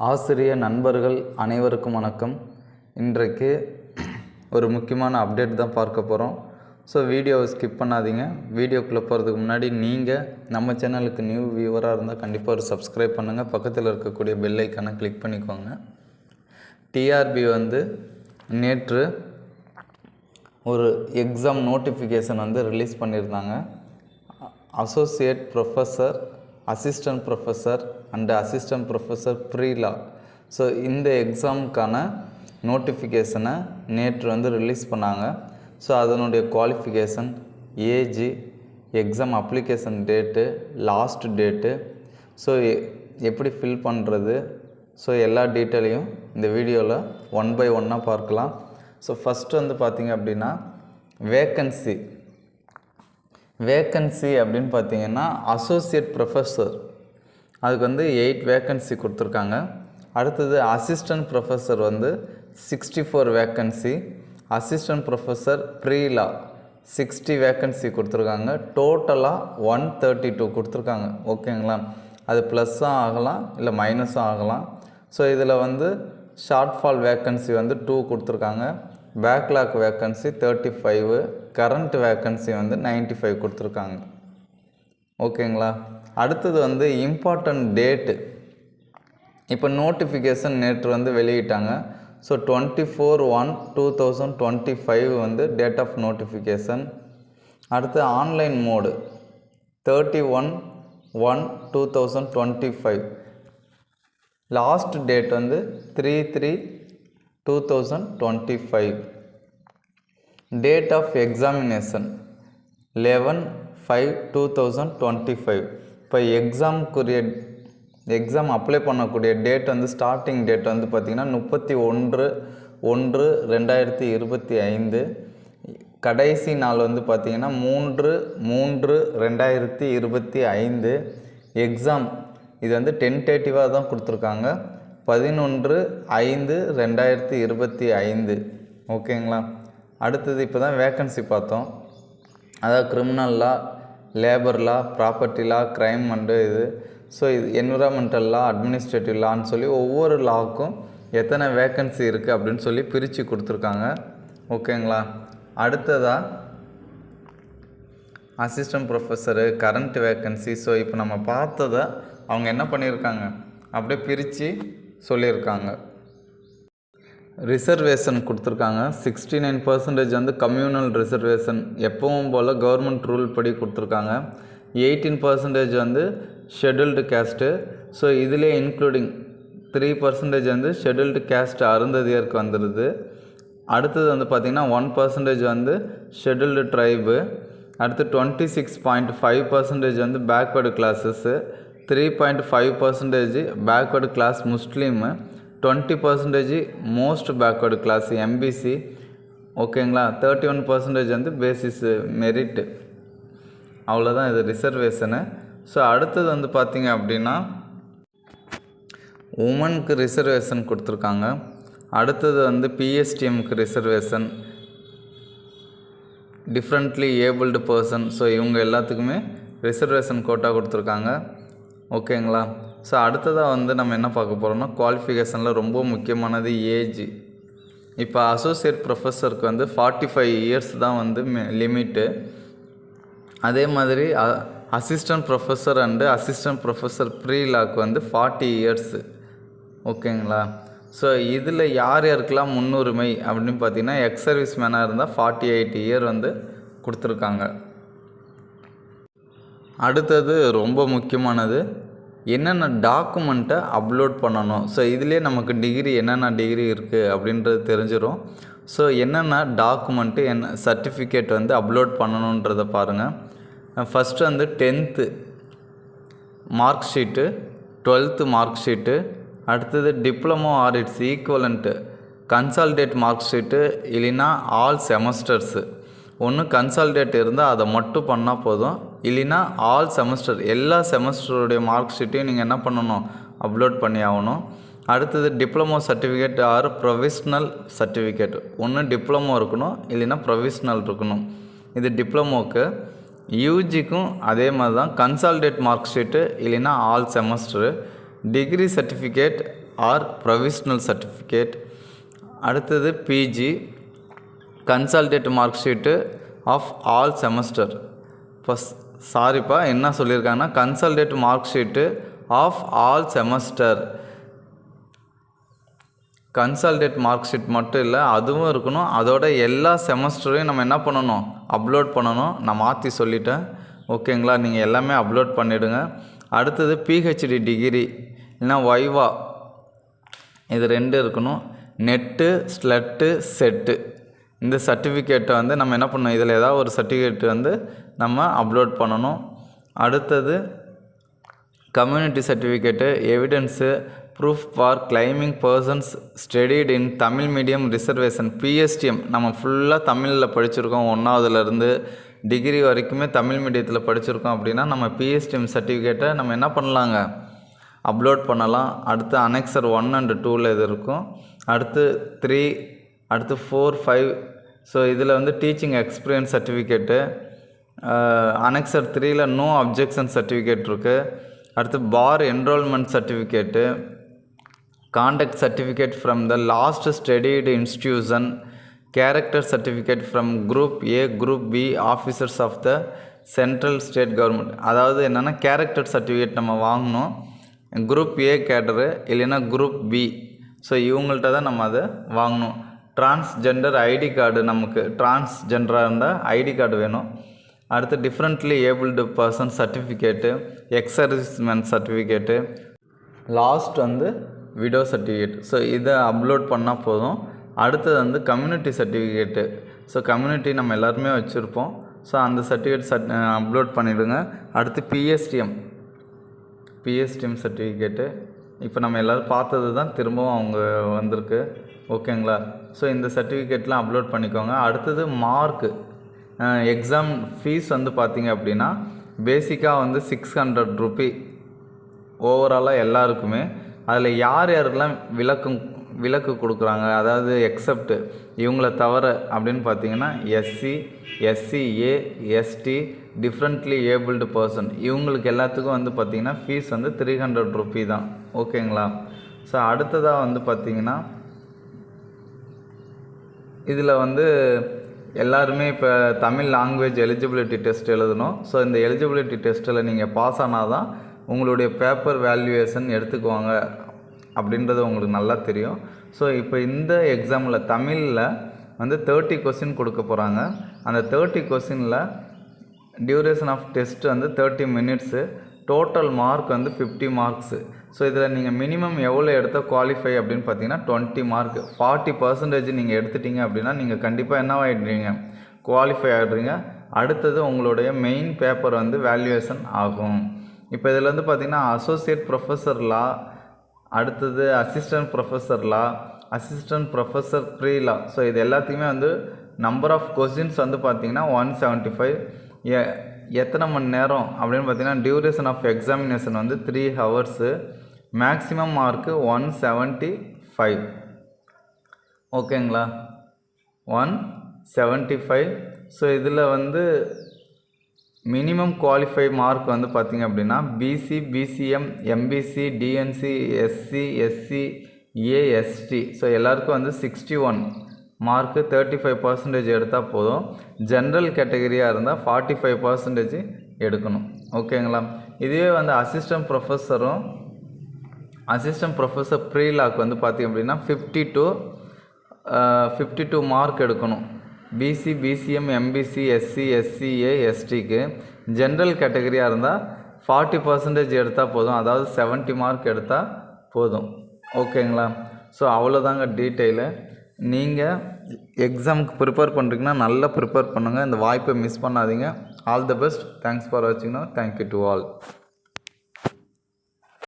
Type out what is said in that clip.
ஆசிரிய நண்பர்கள் அனைவருக்கும் வணக்கம். இன்றைக்கு ஒரு முக்கியமான அப்டேட் தான் பார்க்க போகிறோம். ஸோ வீடியோவை ஸ்கிப் பண்ணாதீங்க. வீடியோக்குள்ளே போகிறதுக்கு முன்னாடி நீங்கள் நம்ம சேனலுக்கு நியூ வியூவராக இருந்தால் கண்டிப்பாக ஒரு சப்ஸ்கிரைப் பண்ணுங்கள். பக்கத்தில் இருக்கக்கூடிய பெல் ஐக்கானை கிளிக் பண்ணிக்கோங்க. டிஆர்பி நேற்று ஒரு எக்ஸாம் நோட்டிஃபிகேஷன் ரிலீஸ் பண்ணியிருந்தாங்க. Associate professor, assistant professor and assistant professor pre law. So இந்த எக்ஸாமுக்கான நோட்டிஃபிகேஷனை நேற்று ரிலீஸ் பண்ணாங்க. ஸோ அதனுடைய qualification, age, exam application date, last date, so எப்படி ஃபில் பண்ணுறது, ஸோ எல்லா டீட்டெயிலையும் இந்த வீடியோவில் ஒன் பை ஒன்னாக பார்க்கலாம். ஸோ ஃபஸ்ட்டு பார்த்திங்க அப்படின்னா வேக்கன்சி அப்படின்னு பார்த்தீங்கன்னா அசோசியேட் ப்ரொஃபஸர் அதுக்கு 8 வேக்கன்சி கொடுத்துருக்காங்க. அடுத்தது assistant professor 64 vacancy, assistant professor pre law 60 vacancy கொடுத்துருக்காங்க. டோட்டலாக 132 கொடுத்துருக்காங்க. ஓகேங்களா? அது ப்ளஸ்ஸும் ஆகலாம் இல்லை மைனஸும் ஆகலாம். ஸோ இதில் ஷார்ட் ஃபால் வேக்கன்சி 2 கொடுத்துருக்காங்க. பேக்லாக் வேக்கன்சி 35, கரண்ட் வேக்கன்சி 95 கொடுத்துருக்காங்க. ஓகேங்களா? அடுத்தது இம்பார்ட்டண்ட் டேட்டு. இப்போ நோட்டிஃபிகேஷன் நேற்று வெளியிட்டாங்க. So 24/1/2025 date of notification. அடுத்து online mode 31/1/2025. Last date 3/3/2025. Date of examination 11/5/2025. இப்போ எக்ஸாம் அப்ளை பண்ணக்கூடிய டேட் ஸ்டார்டிங் டேட் பார்த்திங்கன்னா 31/1/2025. கடைசி நாள் பார்த்திங்கன்னா 3/3/2025. எக்ஸாம் இது டென்டேட்டிவாக தான் கொடுத்துருக்காங்க. 11/5/2025. ஓகேங்களா? அடுத்தது இப்போ தான் வேக்கன்சி பார்த்தோம். அதாவது criminal law, labour law, property law, crime and so இது என்விரான்மெண்டல் லா, அட்மினிஸ்ட்ரேட்டிவ் லான்னு சொல்லி ஒவ்வொரு லாவுக்கும் எத்தனை வேக்கன்சி இருக்குது அப்படின்னு சொல்லி பிரித்து கொடுத்துருக்காங்க. ஓகேங்களா? அடுத்ததாக assistant professor, current vacancy. So இப்போ நம்ம பார்த்ததை அவங்க என்ன பண்ணியிருக்காங்க, அப்படியே பிரித்து சொல்லியிருக்காங்க. ரிசர்வேஷன் கொடுத்துருக்காங்க. 69% கம்யூனல் ரிசர்வேஷன் எப்பவும் போல் கவர்மெண்ட் ரூல் படி கொடுத்துருக்காங்க. 18% ஷெட்யூல்டு கேஸ்ட்டு. ஸோ இதிலே இன்க்ளூடிங் 3% ஷெட்யூல்டு கேஸ்ட் அருந்ததியருக்கு வந்துடுது. அடுத்தது பார்த்திங்கன்னா 1% ஷெட்யூல்டு ட்ரைபு. அடுத்து 26.5% பேக்வேர்டு கிளாஸஸ்ஸு, 3.5% பேக்வேர்டு கிளாஸ் முஸ்லீமு, 20% மோஸ்ட் பேக்வேர்டு கிளாஸ் எம்பிசி. ஓகேங்களா? 31% பேசிஸ் மெரிட்டு. அவ்வளோதான் இது ரிசர்வேஷனு. ஸோ அடுத்தது பார்த்திங்க அப்படின்னா உமனுக்கு ரிசர்வேஷன் கொடுத்துருக்காங்க. அடுத்தது பிஎஸ்டிஎம்க்கு reservation, differently abled person. So இவங்க எல்லாத்துக்குமே ரிசர்வேஷன் கோட்டா கொடுத்துருக்காங்க. ஓகேங்களா? ஸோ அடுத்ததாக நம்ம என்ன பார்க்க போகிறோம்னா குவாலிஃபிகேஷனில் ரொம்ப முக்கியமானது ஏஜ். இப்போ அசோசியேட் ப்ரொஃபஸருக்கு 45 இயர்ஸ் தான் லிமிட்டு. அதே மாதிரி assistant professor and assistant professor pre-lock 40 years. ஓகேங்களா? ஸோ இதில் யார் யாருக்கெல்லாம் முன்னுரிமை அப்படின்னு பார்த்தீங்கன்னா எக்ஸ் சர்வீஸ் மேனாக இருந்தால் 48 இயர் கொடுத்துருக்காங்க. அடுத்தது ரொம்ப முக்கியமானது, என்னென்ன டாக்குமெண்ட்டை அப்லோட் பண்ணணும். ஸோ இதிலே நமக்கு டிகிரி என்னென்ன டிகிரி இருக்குது அப்படின்றது தெரிஞ்சிடும். ஸோ என்னென்ன டாக்குமெண்ட்டு, என்ன சர்டிஃபிகேட் அப்லோட் பண்ணணுன்றதை பாருங்கள். First 10th mark sheet, 12th mark sheet, அடுத்தது diploma or its equivalent consolidated mark sheet, இல்லைன்னா ஆல் செமஸ்டர்ஸு. ஒன்று கன்சால்டேட் இருந்தால் அதை மட்டும் பண்ணால் போதும், இல்லைன்னா ஆல் செமஸ்டர் எல்லா செமஸ்டருடைய மார்க் ஷீட்டையும் நீங்கள் என்ன பண்ணணும், அப்லோட் பண்ணி ஆகணும். அடுத்தது diploma certificate or provisional certificate. ஒன்று டிப்ளமோ இருக்கணும், இல்லைன்னா ப்ரொவிஷ்னல் இருக்கணும். இது டிப்ளமோக்கு. யூஜிக்கும் அதே மாதிரி தான், கன்சால்டேட் மார்க் ஷீட்டு இல்லைன்னா all semester. Degree certificate or provisional certificate. அடுத்தது PG consolidated mark sheet of all semester. இப்போ சாரிப்பா என்ன சொல்லியிருக்காங்கன்னா consolidated mark sheet of all semester. Consolidated mark sheet மட்டும் இல்லை, அதுவும் இருக்கணும். அதோட எல்லா செமஸ்டரையும் நம்ம என்ன பண்ணணும், அப்லோட் பண்ணணும். நான் மாற்றி சொல்லிட்டேன், ஓகேங்களா? நீங்கள் எல்லாமே அப்லோட் பண்ணிவிடுங்க. அடுத்தது பிஹெச்டி டிகிரி இல்லைனா வைவா, இது 2 இருக்கணும். நெட்டு ஸ்லெட்டு செட்டு, இந்த சர்டிஃபிகேட்டை வந்து நம்ம என்ன பண்ணணும், இதில் ஏதாவது ஒரு சர்டிஃபிகேட் வந்து நம்ம அப்லோட் பண்ணணும். அடுத்தது community certificate, evidence, proof for claiming persons studied in Tamil medium reservation, PSTM. நம்ம ஃபுல்லாக தமிழில் படிச்சிருக்கோம், 1ஆவதுலேருந்து டிகிரி வரைக்குமே தமிழ் மீடியத்தில் படிச்சிருக்கோம் அப்படின்னா நம்ம பிஎஸ்டிஎம் சர்டிஃபிகேட்டை நம்ம என்ன பண்ணலாங்க, அப்லோட் பண்ணலாம். அடுத்து அனெக்சர் 1 and 2ல் இது இருக்கும். அடுத்து 3, அடுத்து 4, 5. ஸோ இதில் வந்து டீச்சிங் எக்ஸ்பீரியன்ஸ் சர்டிஃபிகேட்டு. அனெக்சர் 3ல் நோ அப்ஜெக்ஷன் சர்டிஃபிகேட் இருக்குது. அடுத்து bar enrolment certificate, conduct certificate from the last studied institution, character certificate from group A group B officers of the central state government. அதாவது என்னென்னா character certificate நம்ம வாங்கணும், group A cadre இல்லைன்னா group B. So இவங்கள்ட்ட தான் நம்ம அதை வாங்கணும். டிரான்ஸ்ஜெண்டர் ஐடி கார்டு, நமக்கு டிரான்ஸ்ஜெண்டராக இருந்தால் ஐடி கார்டு வேணும். அடுத்து differently abled person certificate, ex-servicemen certificate, last வந்து விடோ சர்டிஃபிகேட். ஸோ இதை அப்லோட் பண்ணால் போதும். அடுத்தது வந்து கம்யூனிட்டி சர்டிஃபிகேட்டு. ஸோ கம்யூனிட்டி நம்ம எல்லாருமே வச்சுருப்போம். ஸோ அந்த சர்டிஃபிகேட் அப்லோட் பண்ணிவிடுங்க. அடுத்து பிஎஸ்டிஎம் சர்டிஃபிகேட்டு. இப்போ நம்ம எல்லோரும் பார்த்தது தான் திரும்பவும் அவங்க வந்திருக்கு, ஓகேங்களா? ஸோ இந்த சர்டிஃபிகேட்லாம் அப்லோட் பண்ணிக்கோங்க. அடுத்தது மார்க்கு, எக்ஸாம் ஃபீஸ் வந்து பார்த்திங்க அப்படின்னா பேசிக்காக வந்து 600 ரூபி ஓவராலாக எல்லாருக்குமே. அதில் யார் யாருக்கெல்லாம் விலக்கு கொடுக்குறாங்க, அதாவது எக்ஸப்ட் இவங்கள தவிர அப்படின்னு பார்த்தீங்கன்னா SC, SCA, ST, differently abled person, இவங்களுக்கு எல்லாத்துக்கும் வந்து பார்த்திங்கன்னா ஃபீஸ் வந்து 300 ரூபி தான், ஓகேங்களா? ஸோ அடுத்ததாக வந்து பார்த்திங்கன்னா இதில் வந்து எல்லாருமே இப்போ தமிழ் லாங்குவேஜ் எலிஜிபிலிட்டி டெஸ்ட் எழுதணும். ஸோ இந்த எலிஜிபிலிட்டி டெஸ்ட்டில் நீங்கள் பாஸ் ஆனால் தான் உங்களுடைய பேப்பர் வேல்யூவேஷன் எடுத்துக்குவாங்க அப்படின்றது உங்களுக்கு நல்லா தெரியும். ஸோ இப்போ இந்த எக்ஸாமில் தமிழில் வந்து 30 கொஸ்டின் கொடுக்க போகிறாங்க. அந்த 30 கொஸ்டினில் டியூரேஷன் ஆஃப் டெஸ்ட் வந்து 30 மினிட்ஸு, டோட்டல் மார்க் வந்து 50 மார்க்ஸு. ஸோ இதில் நீங்கள் மினிமம் எவ்வளோ எடுத்தால் குவாலிஃபை அப்படின்னு பார்த்தீங்கன்னா 20 மார்க். 40% நீங்கள் எடுத்துட்டீங்க அப்படின்னா நீங்கள் கண்டிப்பாக என்ன ஆகிடுறீங்க, குவாலிஃபை ஆகிடுறீங்க. அடுத்தது உங்களுடைய மெயின் பேப்பர் வந்து வேல்யூவேஷன் ஆகும். இப்போ இதில் வந்து பார்த்திங்கன்னா அசோசியேட் ப்ரொஃபஸர் லா, அடுத்தது assistant professor law, assistant professor pre law. So இது எல்லாத்தையுமே வந்து நம்பர் ஆஃப் கொஸ்டின்ஸ் வந்து பார்த்திங்கன்னா 175. எத்தனை மணி நேரம் அப்படின்னு பார்த்திங்கன்னா டியூரேஷன் ஆஃப் எக்ஸாமினேஷன் வந்து 3 ஹவர்ஸு, மேக்ஸிமம் மார்க்கு 175, ஓகேங்களா? 175. ஸோ இதில் வந்து மினிமம் குவாலிஃபை மார்க் வந்து பார்த்திங்க அப்படின்னா BC, BCM, MBC, DNC, SC, SC, AST. So எல்லாருக்கும் வந்து 61 மார்க்கு, 35% எடுத்தால் போதும். ஜென்ரல் கேட்டகரியாக இருந்தால் 45% எடுக்கணும், ஓகேங்களா? இதுவே வந்து அசிஸ்டன்ட் ப்ரொஃபஸர் ப்ரீ லாக்கு வந்து பார்த்திங்க அப்படின்னா 52 மார்க் எடுக்கணும். BC, BCM, MBC, SC, SCA, எஸ்டிக்கு. ஜென்ரல் கேட்டகரியாக இருந்தால் 40% எடுத்தால் போதும், அதாவது 70 மார்க் எடுத்தால் போதும், ஓகேங்களா? ஸோ அவ்வளோதாங்க டீட்டெயிலு. நீங்கள் எக்ஸாமுக்கு ப்ரிப்பேர் பண்ணுறீங்கன்னா நல்லா ப்ரிப்பேர் பண்ணுங்கள், இந்த வாய்ப்பை மிஸ் பண்ணாதீங்க. All the best. Thanks for வாட்சிங். Thank you to all.